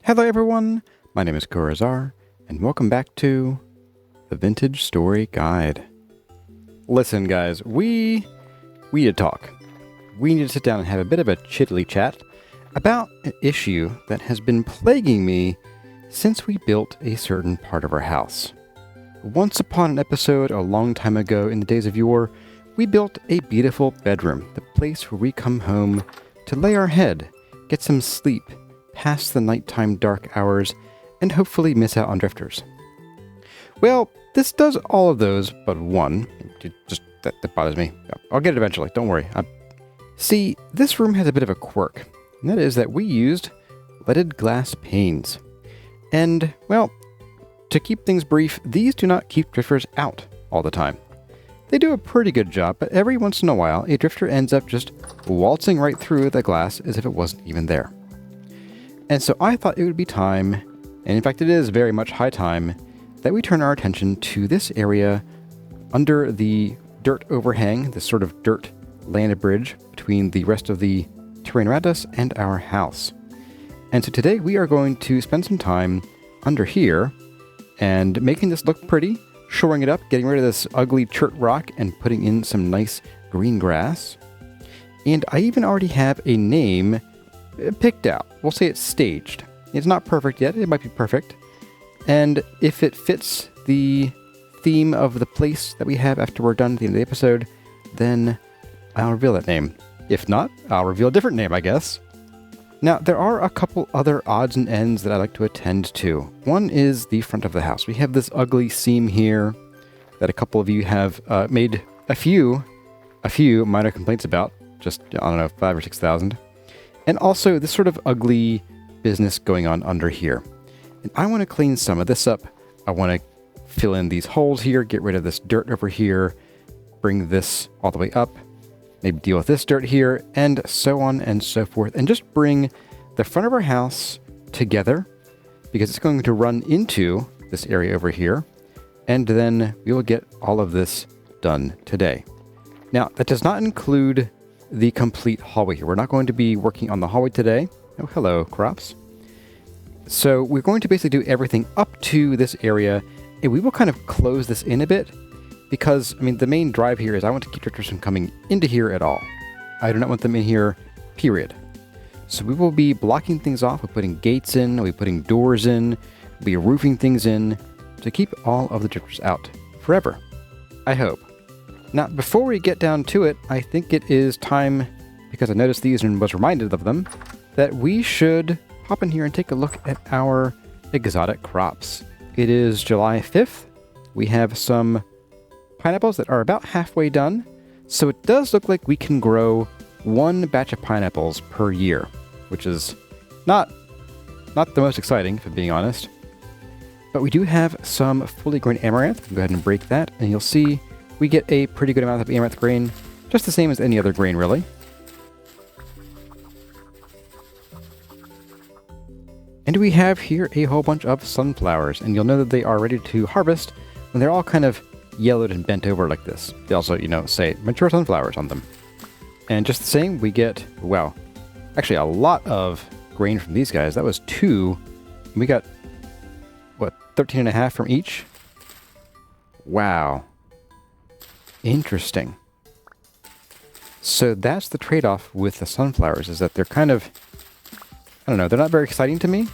Hello everyone, my name is Corazar, and welcome back to the Vintage Story Guide. Listen guys, we need to talk. We need to sit down and have a bit of a chitty chat about an issue that has been plaguing me since we built a certain part of our house. Once upon an episode a long time ago in the days of yore, we built a beautiful bedroom, the place where we come home to lay our head, get some sleep, past the nighttime dark hours, and hopefully miss out on drifters. Well, this does all of those but one. That bothers me. I'll get it eventually, don't worry. See, this room has a bit of a quirk, and that is that we used leaded glass panes. And, well, to keep things brief, these do not keep drifters out all the time. They do a pretty good job, but every once in a while, a drifter ends up just waltzing right through the glass as if it wasn't even there. And so I thought it would be time, and in fact it is very much high time, that we turn our attention to this area under the dirt overhang, this sort of dirt land bridge between the rest of the terrain around us and our house. And so today we are going to spend some time under here and making this look pretty, shoring it up, getting rid of this ugly chert rock and putting in some nice green grass. And I even already have a name picked out. We'll say it's staged. It's not perfect yet. It might be perfect. And if it fits the theme of the place that we have after we're done at the end of the episode, then I'll reveal that name. If not, I'll reveal a different name, I guess. Now, there are a couple other odds and ends that I like to attend to. One is the front of the house. We have this ugly seam here that a couple of you have made a few minor complaints about. Just, I don't know, 5,000 or 6,000. And also this sort of ugly business going on under here. And I want to clean some of this up. I want to fill in these holes here, get rid of this dirt over here, bring this all the way up, maybe deal with this dirt here, and so on and so forth. And just bring the front of our house together, because it's going to run into this area over here. And then we will get all of this done today. Now, that does not include the complete hallway here. We're not going to be working on the hallway today. Oh, hello, crops. So we're going to basically do everything up to this area, and we will kind of close this in a bit because, I mean, the main drive here is I want to keep drifters from coming into here at all. I do not want them in here, period. So we will be blocking things off. We're putting gates in, we're putting doors in, we'll be roofing things in to keep all of the drifters out forever. I hope. Now, before we get down to it, I think it is time, because I noticed these and was reminded of them, that we should hop in here and take a look at our exotic crops. It is July 5th. We have some pineapples that are about halfway done, so it does look like we can grow one batch of pineapples per year, which is not the most exciting, if I'm being honest. But we do have some fully grown amaranth. We'll go ahead and break that, and you'll see we get a pretty good amount of amaranth grain, just the same as any other grain, really. And we have here a whole bunch of sunflowers, and you'll know that they are ready to harvest when they're all kind of yellowed and bent over like this. They also, say mature sunflowers on them. And just the same, we get, wow, actually a lot of grain from these guys. That was 2. We got, 13.5 from each? Wow. Interesting. So that's the trade-off with the sunflowers, is that they're kind of, I don't know, they're not very exciting to me,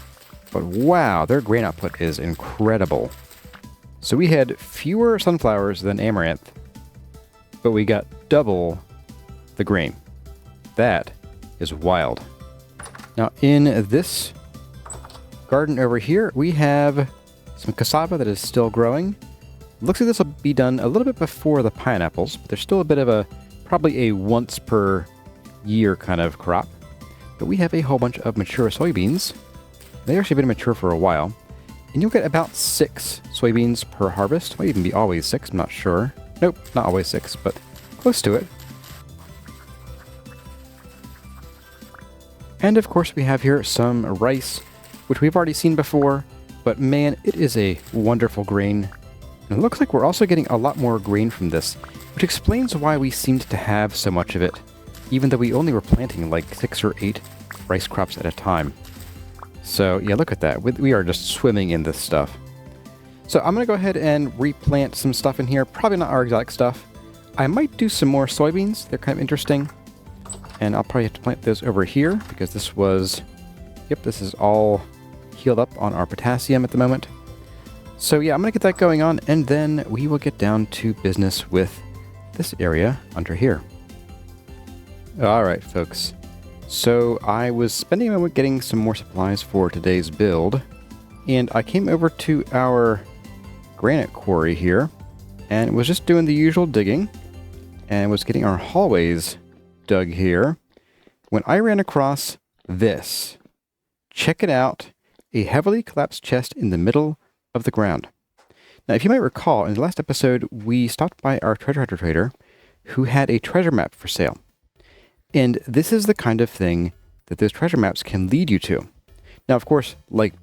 but wow, their grain output is incredible. So we had fewer sunflowers than amaranth, but we got double the grain. That is wild. Now in this garden over here, we have some cassava that is still growing. Looks like this will be done a little bit before the pineapples, but there's still a bit of probably a once per year kind of crop. But we have a whole bunch of mature soybeans. They've actually been mature for a while. And you'll get about 6 soybeans per harvest. Might even be always 6, I'm not sure. Nope, not always 6, but close to it. And of course we have here some rice, which we've already seen before, but man, it is a wonderful grain. And it looks like we're also getting a lot more grain from this, which explains why we seemed to have so much of it, even though we only were planting like 6 or 8 rice crops at a time. So yeah, look at that. We are just swimming in this stuff. So I'm going to go ahead and replant some stuff in here. Probably not our exotic stuff. I might do some more soybeans. They're kind of interesting. And I'll probably have to plant those over here because this was... Yep, this is all healed up on our potassium at the moment. So yeah, I'm going to get that going on, and then we will get down to business with this area under here. Alright, folks. So I was spending a moment getting some more supplies for today's build, and I came over to our granite quarry here, and was just doing the usual digging, and was getting our hallways dug here, when I ran across this. Check it out. A heavily collapsed chest in the middle of the ground. Now, if you might recall, in the last episode, we stopped by our treasure hunter trader who had a treasure map for sale. And this is the kind of thing that those treasure maps can lead you to. Now, of course, like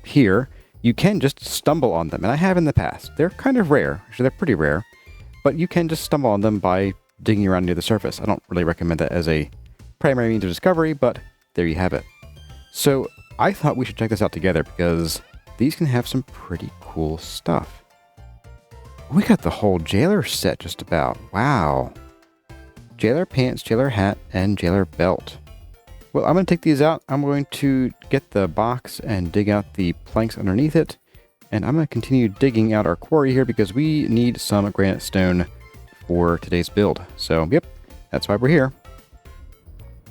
here, you can just stumble on them, and I have in the past. They're kind of rare. Actually, they're pretty rare. But you can just stumble on them by digging around near the surface. I don't really recommend that as a primary means of discovery, but there you have it. So I thought we should check this out together because these can have some pretty cool stuff. We got the whole jailer set just about. Wow. Jailer pants, jailer hat, and jailer belt. Well, I'm going to take these out. I'm going to get the box and dig out the planks underneath it. And I'm going to continue digging out our quarry here because we need some granite stone for today's build. So, yep, that's why we're here.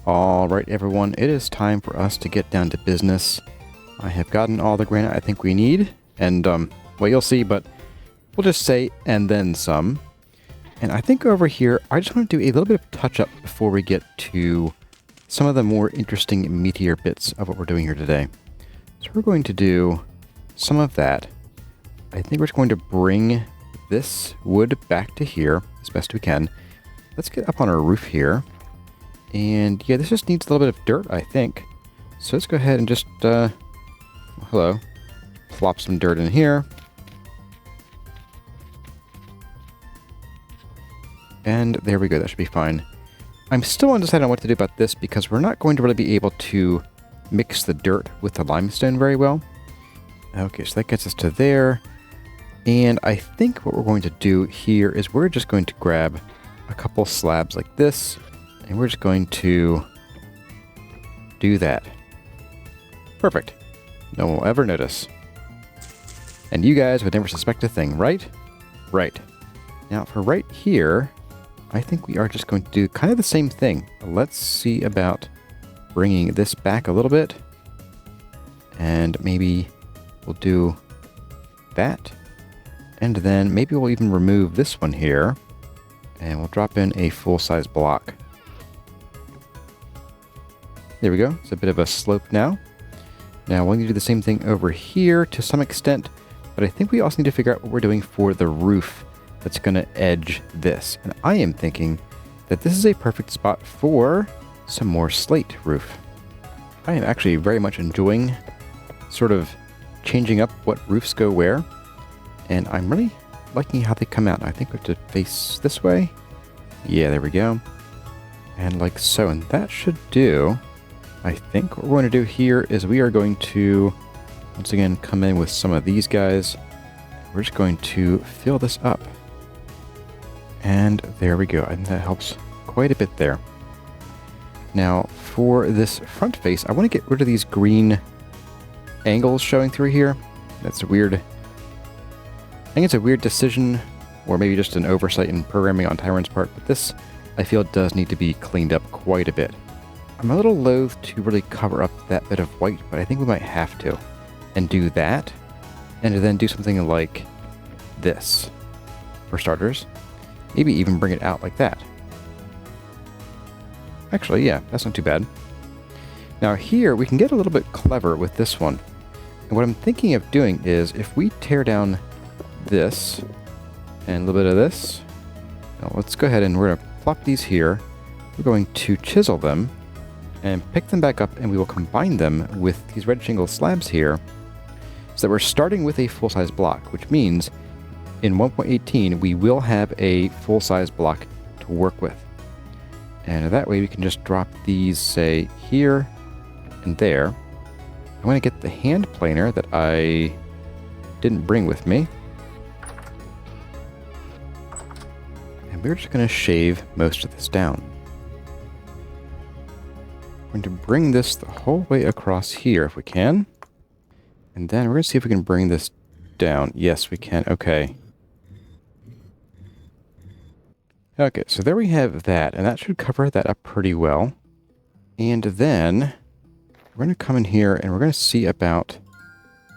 Alright everyone, it is time for us to get down to business. I have gotten all the granite I think we need, and well, you'll see, but we'll just say, and then some. And I think over here, I just want to do a little bit of touch-up before we get to some of the more interesting, meatier bits of what we're doing here today. So we're going to do some of that. I think we're just going to bring this wood back to here as best we can. Let's get up on our roof here. And yeah, this just needs a little bit of dirt, I think. So let's go ahead and just, hello, plop some dirt in here. And there we go, that should be fine. I'm still undecided on what to do about this because we're not going to really be able to mix the dirt with the limestone very well. Okay, so that gets us to there. And I think what we're going to do here is we're just going to grab a couple slabs like this. And we're just going to do that. Perfect. No one will ever notice. And you guys would never suspect a thing, right? Right. Now for right here, I think we are just going to do kind of the same thing. Let's see about bringing this back a little bit. And maybe we'll do that. And then maybe we'll even remove this one here. And we'll drop in a full-size block. There we go. It's a bit of a slope now. Now we'll need to do the same thing over here to some extent, but I think we also need to figure out what we're doing for the roof that's going to edge this. And I am thinking that this is a perfect spot for some more slate roof. I am actually very much enjoying sort of changing up what roofs go where, and I'm really liking how they come out. I think we have to face this way. Yeah, there we go. And like so, and that should do. I think what we're going to do here is we are going to, once again, come in with some of these guys. We're just going to fill this up. And there we go. I think that helps quite a bit there. Now, for this front face, I want to get rid of these green angles showing through here. That's weird. I think it's a weird decision, or maybe just an oversight in programming on Tyron's part, but this, I feel, does need to be cleaned up quite a bit. I'm a little loath to really cover up that bit of white, but I think we might have to. And do that, and then do something like this, for starters. Maybe even bring it out like that. Actually, yeah, that's not too bad. Now here, we can get a little bit clever with this one. And what I'm thinking of doing is, if we tear down this, and a little bit of this, now let's go ahead and we're going to plop these here. We're going to chisel them, and pick them back up, and we will combine them with these red shingle slabs here, so that we're starting with a full-size block, which means in 1.18 we will have a full-size block to work with. And that way we can just drop these, say, here and there. I'm going to get the hand planer that I didn't bring with me. And we're just going to shave most of this down. I'm going to bring this the whole way across here if we can. And then we're going to see if we can bring this down. Yes, we can. Okay. Okay, so there we have that, and that should cover that up pretty well. And then we're going to come in here and we're going to see about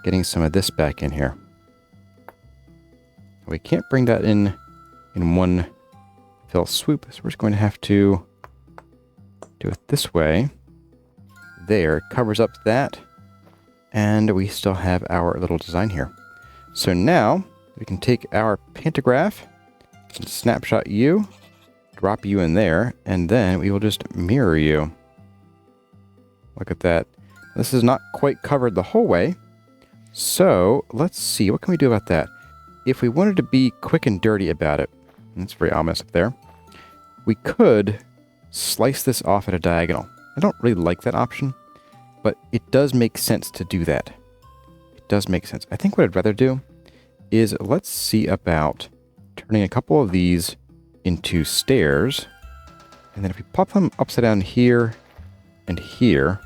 getting some of this back in here. We can't bring that in one fell swoop, so we're just going to have to do it this way. There, it covers up that, and we still have our little design here. So now we can take our pantograph and snapshot you, drop you in there, and then we will just mirror you. Look at that. This is not quite covered the whole way. So let's see, what can we do about that? If we wanted to be quick and dirty about it, and it's very ominous up there, we could slice this off at a diagonal. I don't really like that option, but it does make sense to do that. It does make sense. I think what I'd rather do is let's see about turning a couple of these into stairs. And then if we pop them upside down here and here,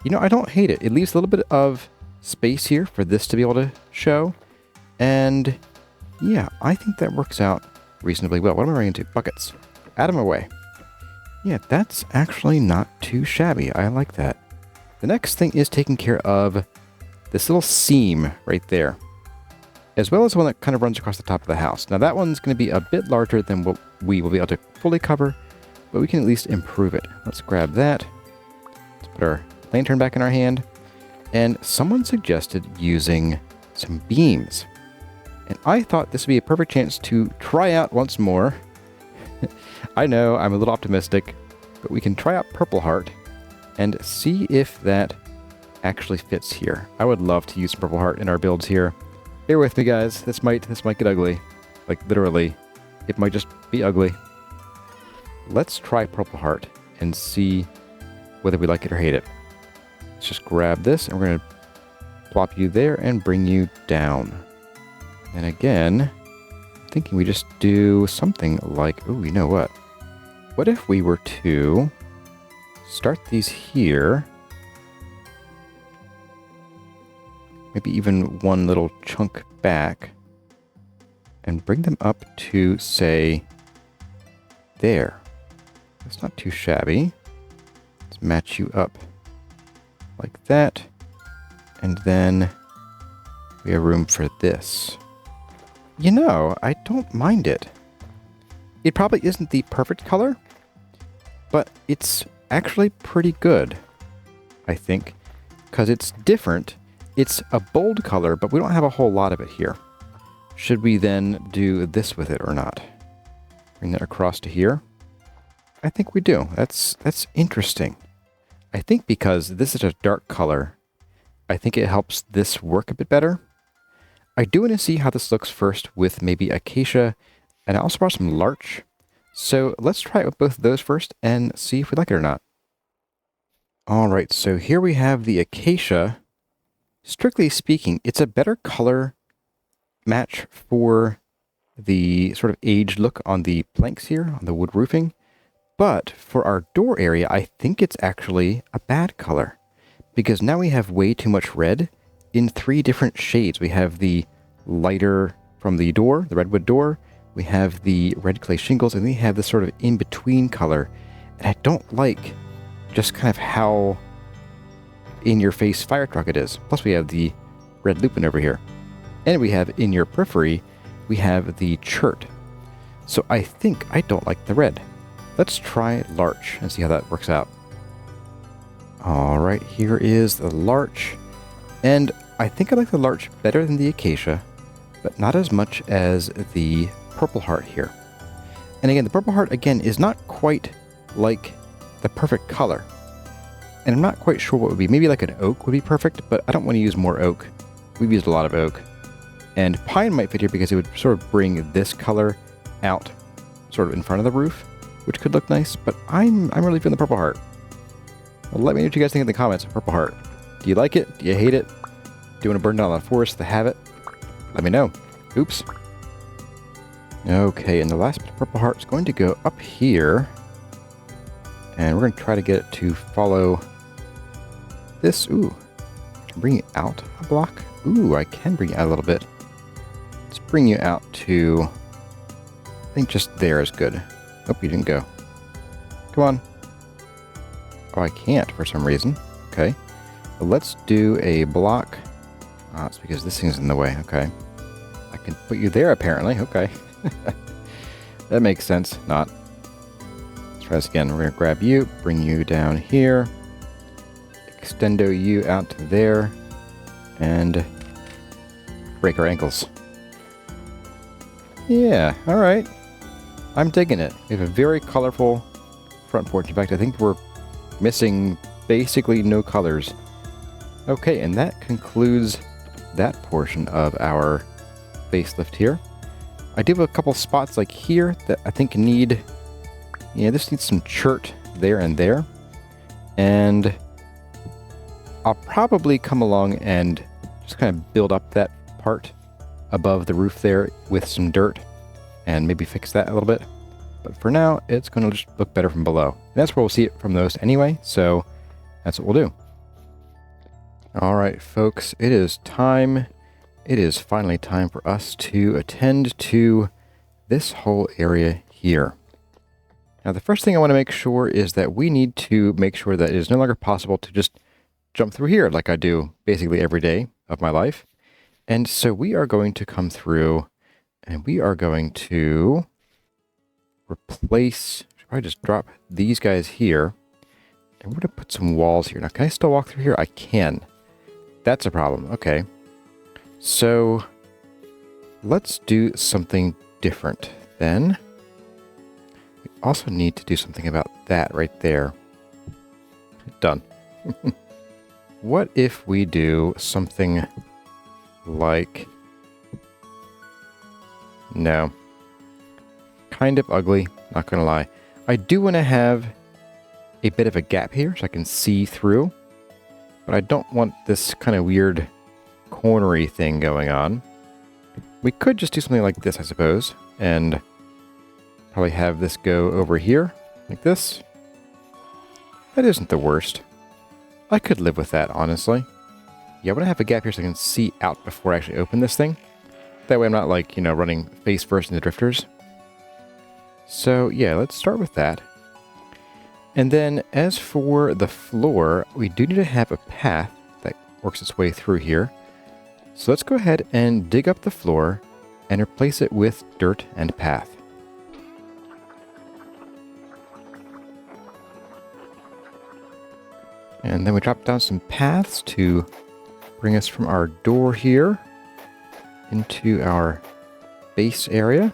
you know, I don't hate it. It leaves a little bit of space here for this to be able to show. And yeah, I think that works out reasonably well. What am I running into? Buckets. Add them away. Yeah, that's actually not too shabby. I like that. The next thing is taking care of this little seam right there, as well as one that kind of runs across the top of the house. Now that one's going to be a bit larger than what we will be able to fully cover, but we can at least improve it. Let's grab that. Let's put our lantern back in our hand. And someone suggested using some beams. And I thought this would be a perfect chance to try out once more. I know, I'm a little optimistic, but we can try out Purple Heart and see if that actually fits here. I would love to use Purple Heart in our builds here. Bear with me, guys. This might get ugly. Like, literally. It might just be ugly. Let's try Purple Heart and see whether we like it or hate it. Let's just grab this, and we're going to plop you there and bring you down. And again, I'm thinking we just do something like... Ooh, you know what? What if we were to start these here? Maybe even one little chunk back, and bring them up to, say, there. That's not too shabby. Let's match you up like that, and then we have room for this. You know, I don't mind it. It probably isn't the perfect color, but it's actually pretty good, I think, because it's different. It's a bold color, but we don't have a whole lot of it here. Should we then do this with it or not? Bring that across to here. I think we do. That's interesting. I think because this is a dark color, I think it helps this work a bit better. I do want to see how this looks first with maybe acacia, and I also brought some larch. So let's try it with both of those first and see if we like it or not. All right, so here we have the acacia. Strictly speaking, it's a better color match for the sort of aged look on the planks here, on the wood roofing. But for our door area, I think it's actually a bad color, because now we have way too much red in 3 different shades. We have the lighter from the door, the redwood door, we have the red clay shingles, and we have this sort of in-between color. And I don't like just kind of how in-your-face fire truck it is. Plus we have the red lupin over here. And we have in your periphery, we have the chert. So I think I don't like the red. Let's try larch and see how that works out. All right, here is the larch. And I think I like the larch better than the acacia, but not as much as the Purple Heart here. And again, the Purple Heart, again, is not quite like the perfect color. And I'm not quite sure what would be. Maybe like an oak would be perfect, but I don't want to use more oak. We've used a lot of oak. And pine might fit here because it would sort of bring this color out sort of in front of the roof, which could look nice, but I'm really feeling the Purple Heart. Well, let me know what you guys think in the comments of Purple Heart. Do you like it? Do you hate it? Do you want to burn down the forest to have it? Let me know. Oops. Okay, and the last bit of purple heart is going to go up here. And we're going to try to get it to follow this. Ooh. Can I bring it out a block? Ooh, I can bring it out a little bit. Let's bring you out to... I think just there is good. Hope you didn't go. Come on. Oh, I can't for some reason. Okay. Well, let's do a block. Ah, it's because this thing's in the way. Okay. I can put you there, apparently. Okay. That makes sense. Not. Let's try this again. We're going to grab you, bring you down here, extendo you out to there, and break our ankles. Yeah, alright. I'm digging it. We have a very colorful front porch. In fact, I think we're missing basically no colors. Okay, and that concludes that portion of our facelift here. I do have a couple spots like here that I think need... Yeah, this needs some chert there and there. And I'll probably come along and just kind of build up that part above the roof there with some dirt and maybe fix that a little bit. But for now, it's going to just look better from below. And that's where we'll see it from those anyway, so that's what we'll do. Alright, folks, it is time. It is finally time for us to attend to this whole area here. Now, the first thing I want to make sure is that we need to make sure that it is no longer possible to just jump through here like I do basically every day of my life. And so we are going to come through and we are going to replace, should probably just drop these guys here. And we're going to put some walls here. Now, can I still walk through here? I can. That's a problem. Okay. So let's do something different then. We also need to do something about that right there. Done. What if we do something like... No. Kind of ugly, not gonna lie. I do want to have a bit of a gap here so I can see through. But I don't want this kind of weird cornery thing going on. We could just do something like this, I suppose. And probably have this go over here, like this. That isn't the worst. I could live with that, honestly. Yeah, I want to have a gap here so I can see out before I actually open this thing. That way I'm not like, you know, running face first into drifters. So yeah, let's start with that. And then as for the floor, we do need to have a path that works its way through here. So let's go ahead and dig up the floor and replace it with dirt and path. And then we drop down some paths to bring us from our door here into our base area.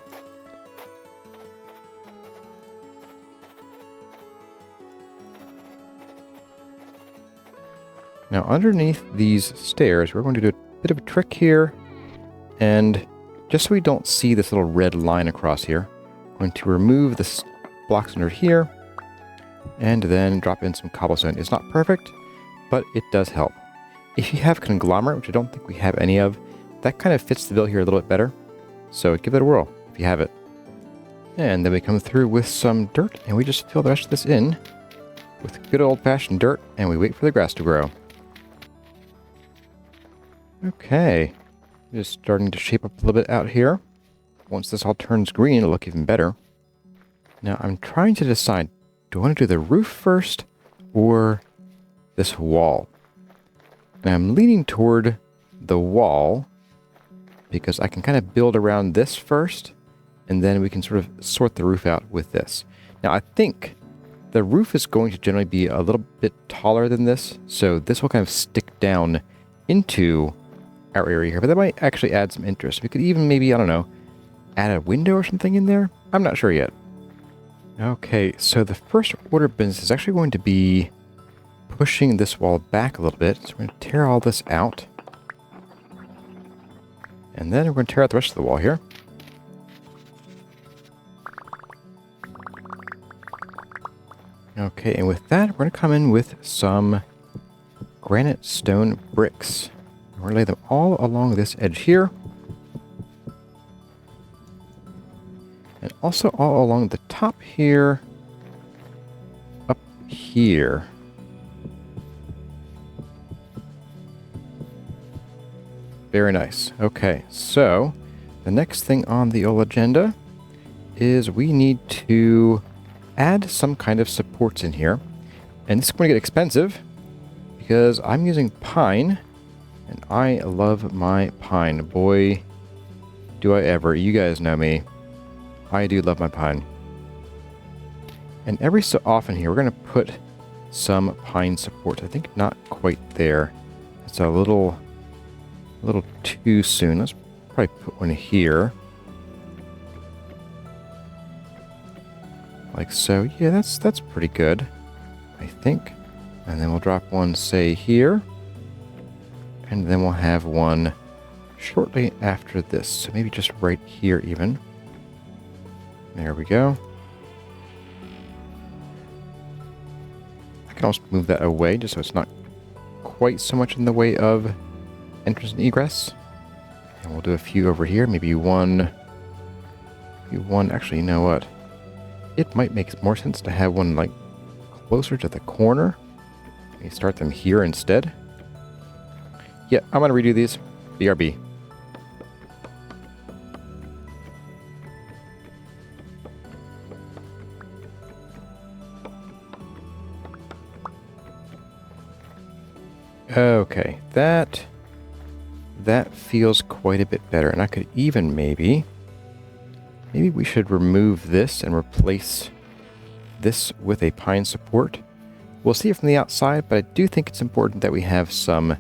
Now underneath these stairs, we're going to do a bit of a trick here. And just so we don't see this little red line across here, I'm going to remove the blocks under here and then drop in some cobblestone. It's not perfect, but it does help. If you have conglomerate, which I don't think we have any of, that kind of fits the bill here a little bit better. So give it a whirl if you have it. And then we come through with some dirt and we just fill the rest of this in with good old-fashioned dirt and we wait for the grass to grow. Okay, just starting to shape up a little bit out here. Once this all turns green, it'll look even better. Now I'm trying to decide, do I want to do the roof first or this wall? And I'm leaning toward the wall because I can kind of build around this first and then we can sort of sort the roof out with this. Now I think the roof is going to generally be a little bit taller than this, so this will kind of stick down into our area here, but that might actually add some interest. We could even maybe, I don't know, add a window or something in there? I'm not sure yet. Okay, so the first order of business is actually going to be pushing this wall back a little bit. So we're going to tear all this out. And then we're going to tear out the rest of the wall here. Okay, and with that, we're going to come in with some granite stone bricks. We're going to lay them all along this edge here. And also all along the top here. Up here. Very nice. Okay, so the next thing on the old agenda is we need to add some kind of supports in here. And this is going to get expensive because I'm using pine, and I love my pine. Boy, do I ever. You guys know me. I do love my pine. And every so often here, we're going to put some pine supports. I think not quite there. It's a little too soon. Let's probably put one here. Like so. Yeah, that's pretty good, I think. And then we'll drop one, say, here. And then we'll have one shortly after this. So maybe just right here even. There we go. I can also move that away just so it's not quite so much in the way of entrance and egress. And we'll do a few over here. Maybe one. Actually, you know what? It might make more sense to have one like closer to the corner. Maybe start them here instead. Yeah, I'm going to redo these. BRB. Okay, that feels quite a bit better. And I could even maybe we should remove this and replace this with a pine support. We'll see it from the outside, but I do think it's important that we have some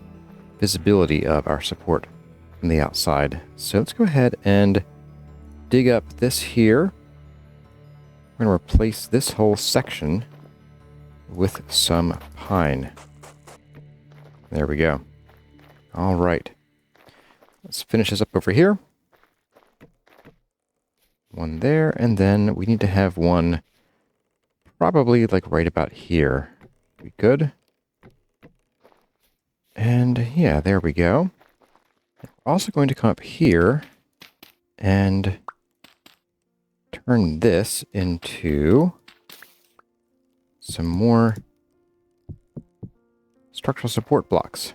visibility of our support from the outside. So let's go ahead and dig up this here. We're going to replace this whole section with some pine. There we go. All right. Let's finish this up over here. One there, and then we need to have one probably like right about here. Be good. And yeah, there we go. We're also going to come up here and turn this into some more structural support blocks.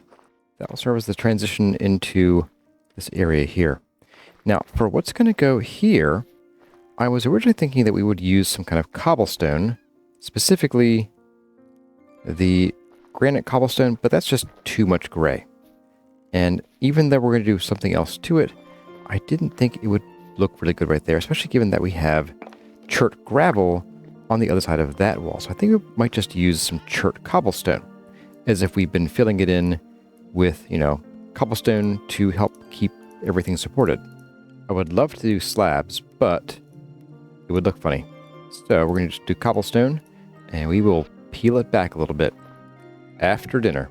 That will serve as the transition into this area here. Now, for what's going to go here, I was originally thinking that we would use some kind of cobblestone, specifically the granite cobblestone, but that's just too much gray. And even though we're going to do something else to it, I didn't think it would look really good right there, especially given that we have chert gravel on the other side of that wall. So I think we might just use some chert cobblestone, as if we've been filling it in with, cobblestone to help keep everything supported. I would love to do slabs, but it would look funny. So we're going to just do cobblestone, and we will peel it back a little bit after dinner.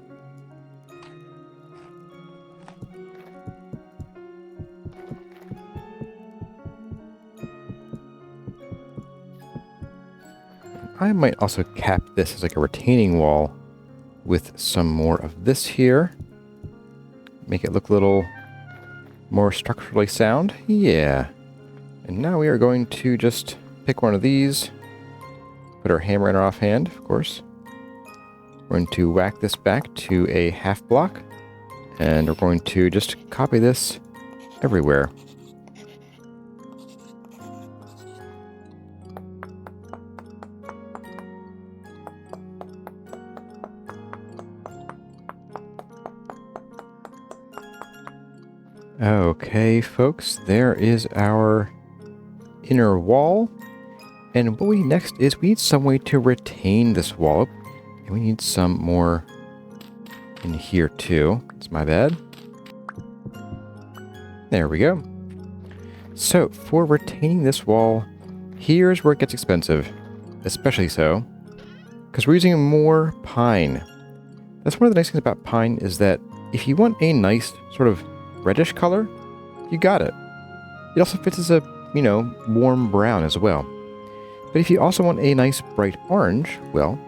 I might also cap this as like a retaining wall with some more of this here. Make it look a little more structurally sound. Yeah. And now we are going to just pick one of these. Put our hammer in our offhand, of course. We're going to whack this back to a half block. And we're going to just copy this everywhere. Okay, folks, there is our inner wall. And what we need next is we need some way to retain this wall. And we need some more in here too. It's my bad. There we go. So for retaining this wall, here's where it gets expensive. Especially so, because we're using more pine. That's one of the nice things about pine is that if you want a nice sort of reddish color, you got it. It also fits as a, warm brown as well. But if you also want a nice bright orange, well,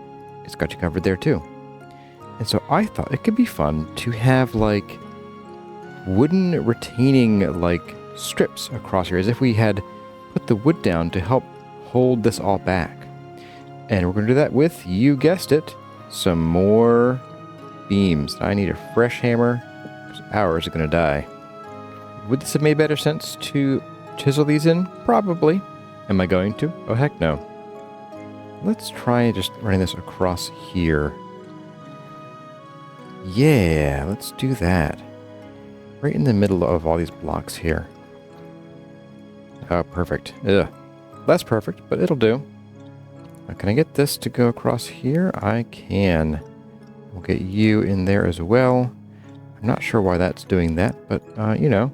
it's got you covered there too. And so I thought it could be fun to have like wooden retaining like strips across here, as if we had put the wood down to help hold this all back. And we're going to do that with, you guessed it, some more beams. I need a fresh hammer because ours are going to die. Would this have made better sense to chisel these in? Probably. Am I going to? Oh, heck no. Let's try just running this across here. Yeah, let's do that. Right in the middle of all these blocks here. Oh, perfect. Ugh. Less perfect, but it'll do. Now, can I get this to go across here? I can. We'll get you in there as well. I'm not sure why that's doing that, but, you know.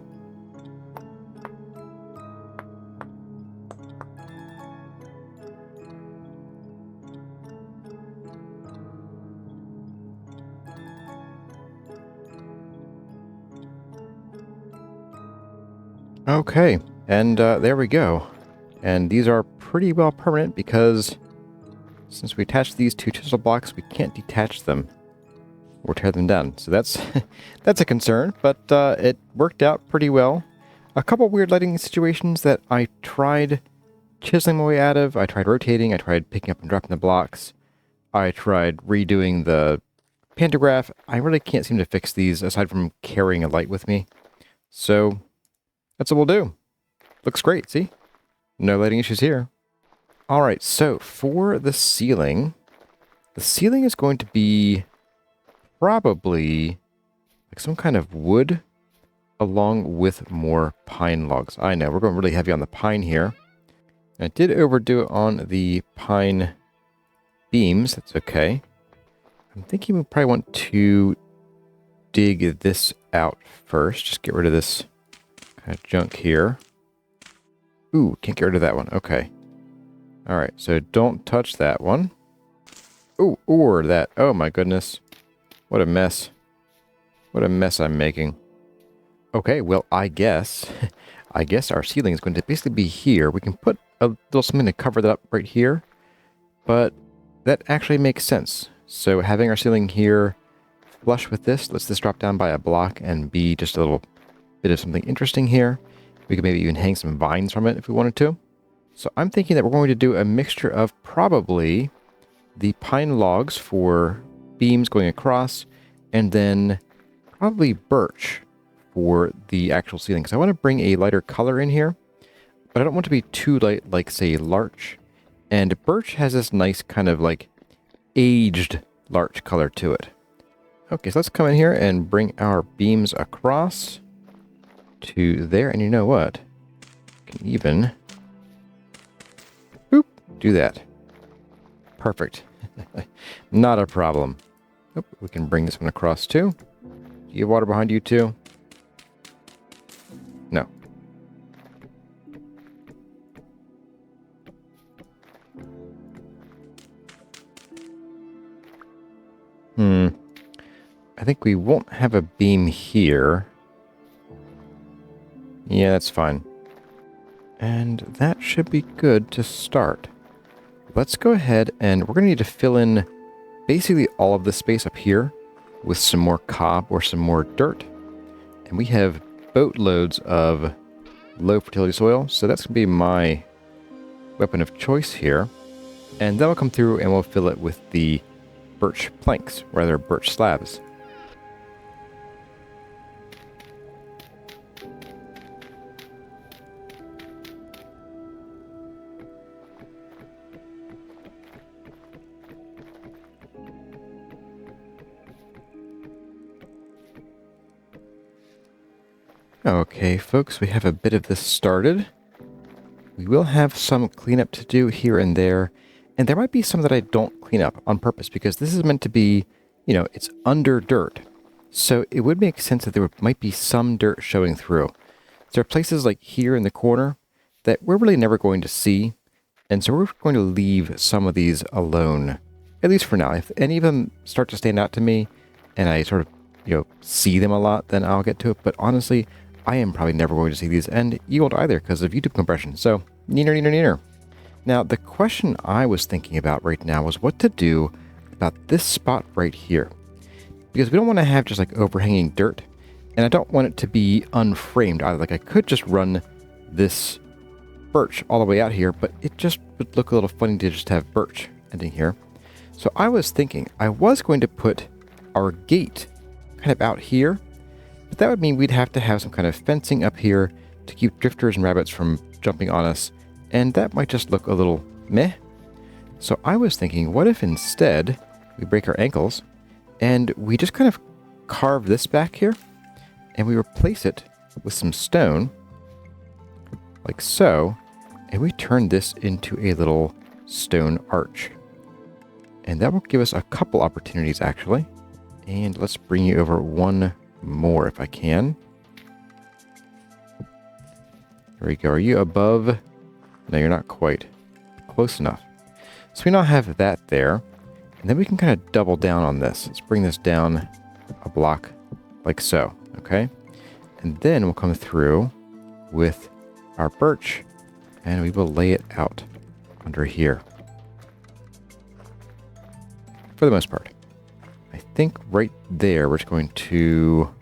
Okay, and there we go. And these are pretty well permanent because since we attach these two chisel blocks, we can't detach them or tear them down. So that's that's a concern, but it worked out pretty well. A couple weird lighting situations that I tried chiseling my way out of. I tried rotating, I tried picking up and dropping the blocks. I tried redoing the pantograph. I really can't seem to fix these aside from carrying a light with me. So that's what we'll do. Looks great, see? No lighting issues here. Alright, so for the ceiling is going to be probably like some kind of wood along with more pine logs. I know, we're going really heavy on the pine here. I did overdo it on the pine beams, that's okay. I'm thinking we probably want to dig this out first. Just get rid of this kind of junk here. Ooh, can't get rid of that one. Okay. Alright, so don't touch that one. Ooh, or that. Oh my goodness. What a mess. What a mess I'm making. Okay, well, I guess our ceiling is going to basically be here. We can put a little something to cover that up right here. But that actually makes sense. So having our ceiling here flush with this lets this drop down by a block and be just a little bit of something interesting here. We could maybe even hang some vines from it if we wanted to. So I'm thinking that we're going to do a mixture of probably the pine logs for beams going across, and then probably birch for the actual ceiling. Because I want to bring a lighter color in here, but I don't want to be too light like, say, larch. And birch has this nice kind of like aged larch color to it. Okay, so let's come in here and bring our beams across to there. And you know what? You can even boop, do that. Perfect. Not a problem. Oh, we can bring this one across too. Do you have water behind you too? No. I think we won't have a beam here. Yeah, that's fine. And that should be good to start. Let's go ahead and we're going to need to fill in basically all of the space up here with some more cob or some more dirt. And we have boatloads of low fertility soil, so that's going to be my weapon of choice here. And then we'll come through and we'll fill it with the birch planks, rather birch slabs. Okay, folks, we have a bit of this started. We will have some cleanup to do here and there there might be some that I don't clean up on purpose, because this is meant to be, you know, it's under dirt. So it would make sense that there might be some dirt showing through. There are places like here in the corner that we're really never going to see, and so we're going to leave some of these alone, at least for now. If any of them start to stand out to me, and I sort of, you know, see them a lot, then I'll get to it. But honestly, I am probably never going to see these, and you won't either because of YouTube compression. So, neener, neener, neener. Now, the question I was thinking about right now was what to do about this spot right here. because we don't want to have just like overhanging dirt, and I don't want it to be unframed either. Like I could just run this birch all the way out here, but it just would look a little funny to just have birch ending here. So I was thinking I was going to put our gate kind of out here, but that would mean we'd have to have some kind of fencing up here to keep drifters and rabbits from jumping on us, and that might just look a little meh. So I was thinking, what if instead we break our ankles and we just kind of carve this back here and we replace it with some stone like so, and we turn this into a little stone arch. And that will give us a couple opportunities actually. And let's bring you over one more if I can. There we go. Are you above? No, you're not quite. Close enough. So we now have that there. And then we can kind of double down on this. Let's bring this down a block like so. Okay. And then we'll come through with our birch and we will lay it out under here. For the most part. I think right there we're just going to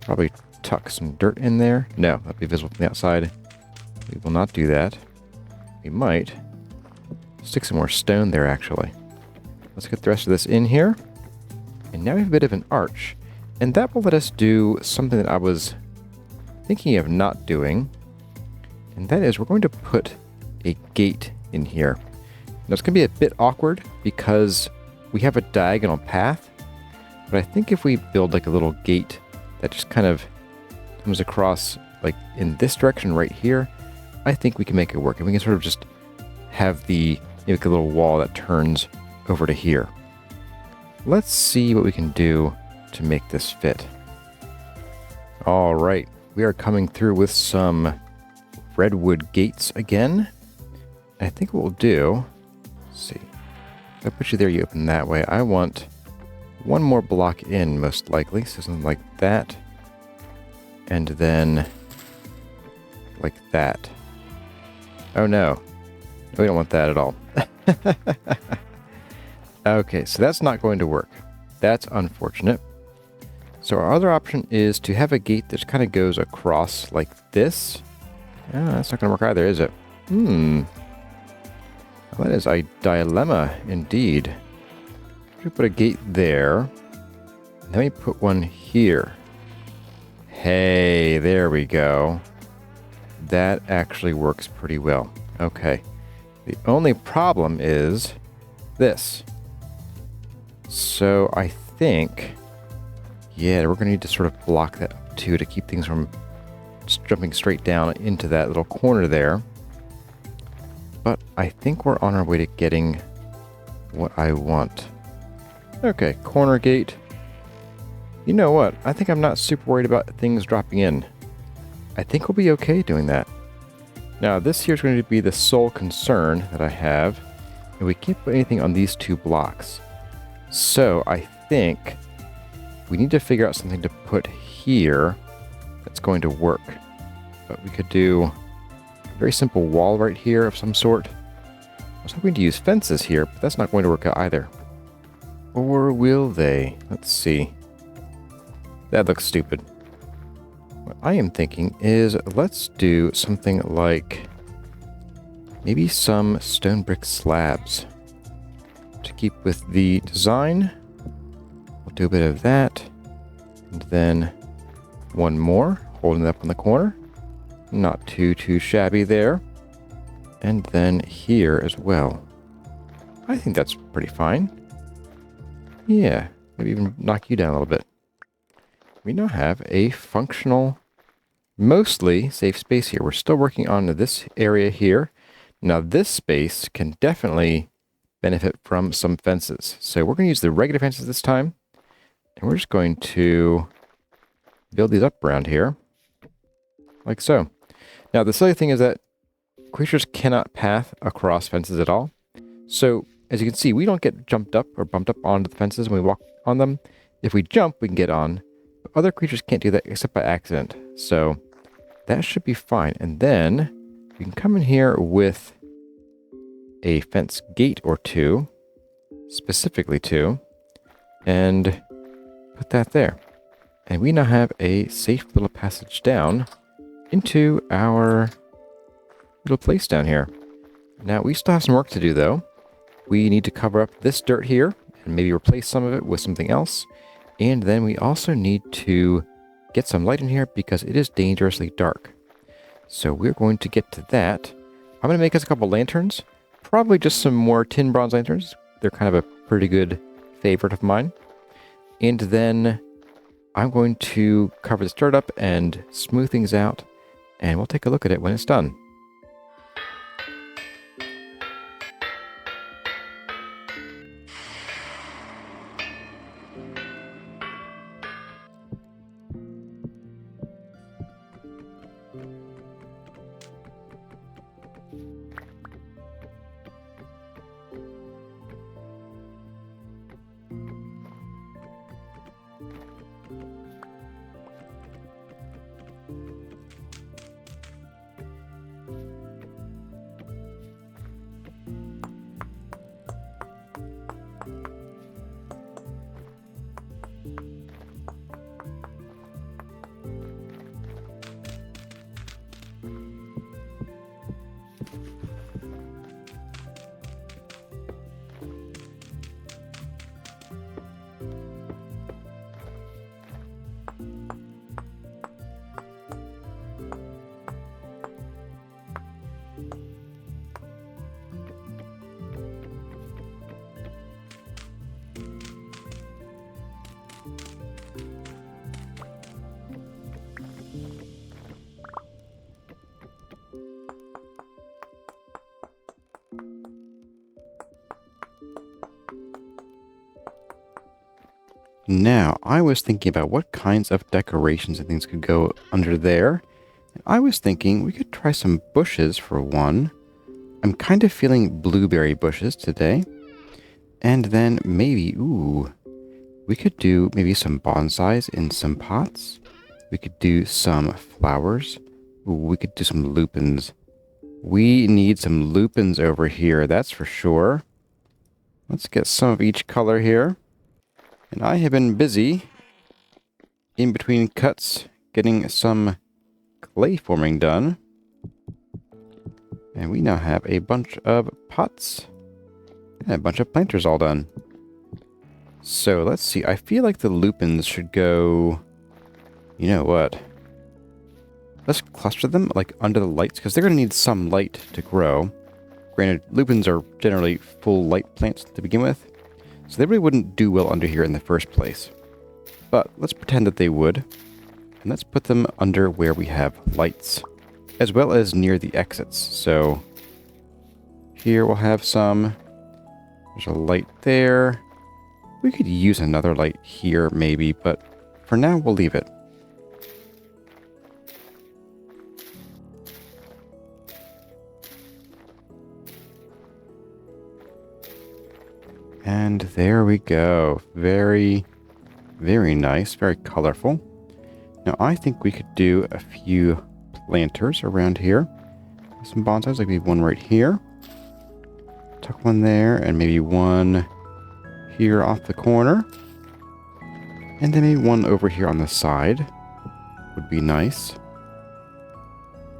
probably tuck some dirt in there. No, that'll be visible from the outside. We will not do that. We might stick some more stone there actually. Let's get the rest of this in here. And now we have a bit of an arch. And that will let us do something that I was thinking of not doing. And that is we're going to put a gate in here. Now it's going to be a bit awkward because we have a diagonal path. But I think if we build like a little gate that just kind of comes across like in this direction right here, I think we can make it work. And we can sort of just have the like a little wall that turns over to here. Let's see what we can do to make this fit. All right, we are coming through with some redwood gates again. I think what we'll do, let's see, if I put you there, you open that way. I want one more block in, most likely, so something like that, and then like that. Oh no, we don't want that at all. Okay, so that's not going to work. That's unfortunate. So our other option is to have a gate that kind of goes across like this. Oh, that's not going to work either, is it? Well, that is a dilemma indeed. We put a gate there. And then we put one here. Hey, there we go. That actually works pretty well. Okay. The only problem is this. So I think, yeah, we're going to need to sort of block that up too to keep things from jumping straight down into that little corner there. But I think we're on our way to getting what I want. Okay, corner gate. You know what? I think I'm not super worried about things dropping in. I think we'll be okay doing that. Now, this here is going to be the sole concern that I have, and we can't put anything on these two blocks. So I think we need to figure out something to put here that's going to work. But we could do a very simple wall right here of some sort. I was hoping to use fences here, but that's not going to work out either. Or will they? Let's see. That looks stupid. What I am thinking is let's do something like maybe some stone brick slabs. To keep with the design, we'll do a bit of that. And then one more, holding it up in the corner. Not too shabby there. And then here as well. I think that's pretty fine. Yeah, maybe even knock you down a little bit. We now have a functional, mostly safe space here. We're still working on this area here. Now this space can definitely benefit from some fences. So we're going to use the regular fences this time. And we're just going to build these up around here. Like so. Now the silly thing is that creatures cannot path across fences at all. So as you can see, we don't get jumped up or bumped up onto the fences when we walk on them. If we jump, we can get on. But other creatures can't do that except by accident. So that should be fine. And then we can come in here with a fence gate or two, specifically two, and put that there. And we now have a safe little passage down into our little place down here. Now, we still have some work to do, though. We need to cover up this dirt here and maybe replace some of it with something else. And then we also need to get some light in here because it is dangerously dark. So we're going to get to that. I'm going to make us a couple lanterns. Probably just some more tin bronze lanterns. They're kind of a pretty good favorite of mine. And then I'm going to cover this dirt up and smooth things out. And we'll take a look at it when it's done. Now, I was thinking about what kinds of decorations and things could go under there. And I was thinking we could try some bushes for one. I'm kind of feeling blueberry bushes today. And then maybe, we could do maybe some bonsais in some pots. We could do some flowers. Ooh, we could do some lupins. We need some lupins over here, that's for sure. Let's get some of each color here. And I have been busy in between cuts getting some clay forming done. And we now have a bunch of pots and a bunch of planters all done. So let's see. I feel like the lupins should go... You know what? Let's cluster them like under the lights because they're going to need some light to grow. Granted, lupins are generally full light plants to begin with. So they really wouldn't do well under here in the first place. But let's pretend that they would. And let's put them under where we have lights. As well as near the exits. So here we'll have some. There's a light there. We could use another light here maybe. But for now we'll leave it. And there we go. Very, very nice. Very colorful. Now I think we could do a few planters around here. Some bonsais, like maybe one right here. Tuck one there, and maybe one here off the corner. And then maybe one over here on the side. Would be nice.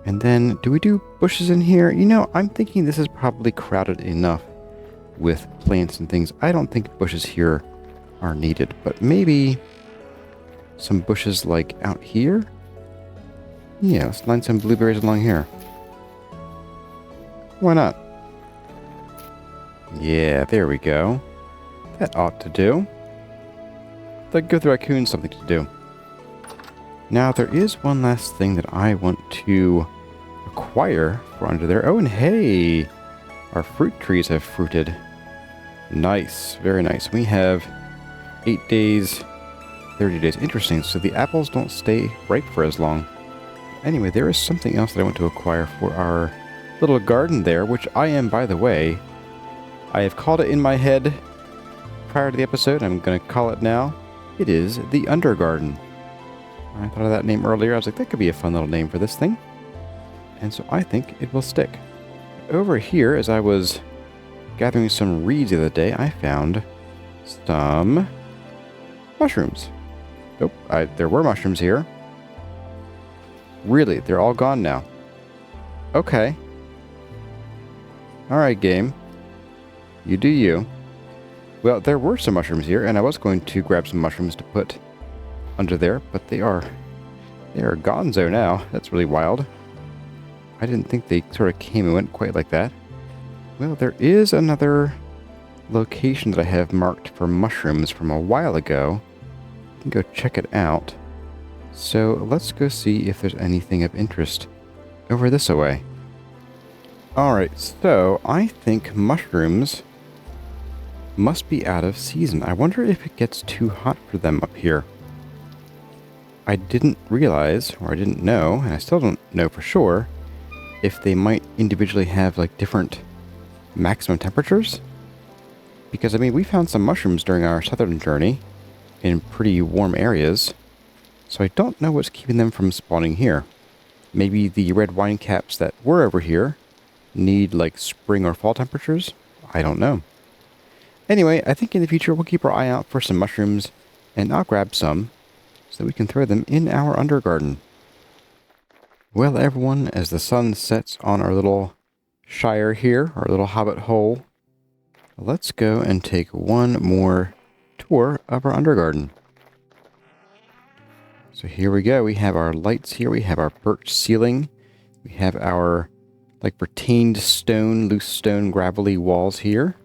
And then, do we do bushes in here? You know, I'm thinking this is probably crowded enough with plants and things. I don't think bushes here are needed, but maybe some bushes like out here? Yeah, let's line some blueberries along here. Why not? Yeah, there we go. That ought to do. That give the raccoons something to do. Now, there is one last thing that I want to acquire for under there. Oh, and hey! Our fruit trees have fruited. Nice, very nice. We have 8 days, 30 days. Interesting, so the apples don't stay ripe for as long. Anyway, there is something else that I want to acquire for our little garden there, which I am, by the way, I have called it in my head prior to the episode. I'm going to call it now. It is the Undergarden. I thought of that name earlier. I was like, that could be a fun little name for this thing. And so I think it will stick. Over here, as I was gathering some reeds the other day, I found some mushrooms. Nope, there were mushrooms here. Really? They're all gone now. Okay. Alright, game. You do you. Well, there were some mushrooms here, and I was going to grab some mushrooms to put under there, but they are gonzo now. That's really wild. I didn't think they sort of came and went quite like that. Well, there is another location that I have marked for mushrooms from a while ago. You can go check it out. So let's go see if there's anything of interest over this way. Alright, so I think mushrooms must be out of season. I wonder if it gets too hot for them up here. I didn't realize, or I didn't know, and I still don't know for sure, if they might individually have like different maximum temperatures. Because I mean, we found some mushrooms during our southern journey in pretty warm areas, so I don't know what's keeping them from spawning here. Maybe the red wine caps that were over here need like spring or fall temperatures? I don't know. Anyway, I think in the future we'll keep our eye out for some mushrooms, and I'll grab some so that we can throw them in our undergarden. Well, everyone, as the sun sets on our little shire here, our little hobbit hole, let's go and take one more tour of our undergarden. So here we go. We have our lights here. We have our birch ceiling. We have our like retained stone, loose stone, gravelly walls here,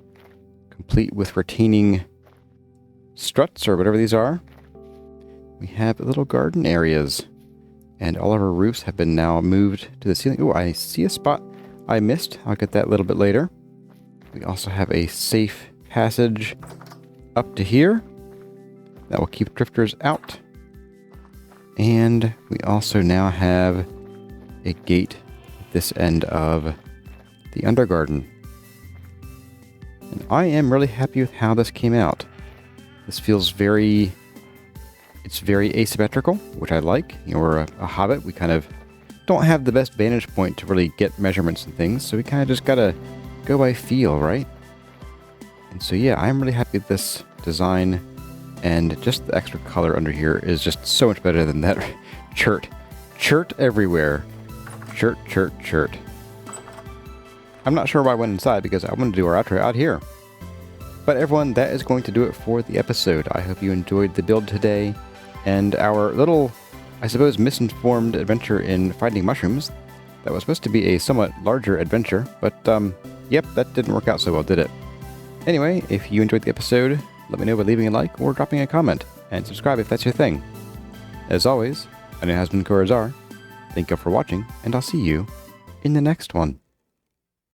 complete with retaining struts or whatever these are. We have little garden areas, and all of our roofs have been now moved to the ceiling. Oh, I see a spot I missed. I'll get that a little bit later. We also have a safe passage up to here that will keep drifters out. And we also now have a gate at this end of the undergarden. And I am really happy with how this came out. This feels it's very asymmetrical, which I like. You know, we're a hobbit. We kind of don't have the best vantage point to really get measurements and things, so we kind of just gotta go by feel, right? And so yeah, I'm really happy with this design, and just the extra color under here is just so much better than that chert. Chert everywhere. Chert, chert, chert. I'm not sure why I went inside, because I want to do our outro out here. But everyone, that is going to do it for the episode. I hope you enjoyed the build today, and our little, I suppose, misinformed adventure in finding mushrooms. That was supposed to be a somewhat larger adventure, but yep, that didn't work out so well, did it? Anyway, if you enjoyed the episode, let me know by leaving a like or dropping a comment, and subscribe if that's your thing. As always, my name has been Corazar. Thank you for watching, and I'll see you in the next one.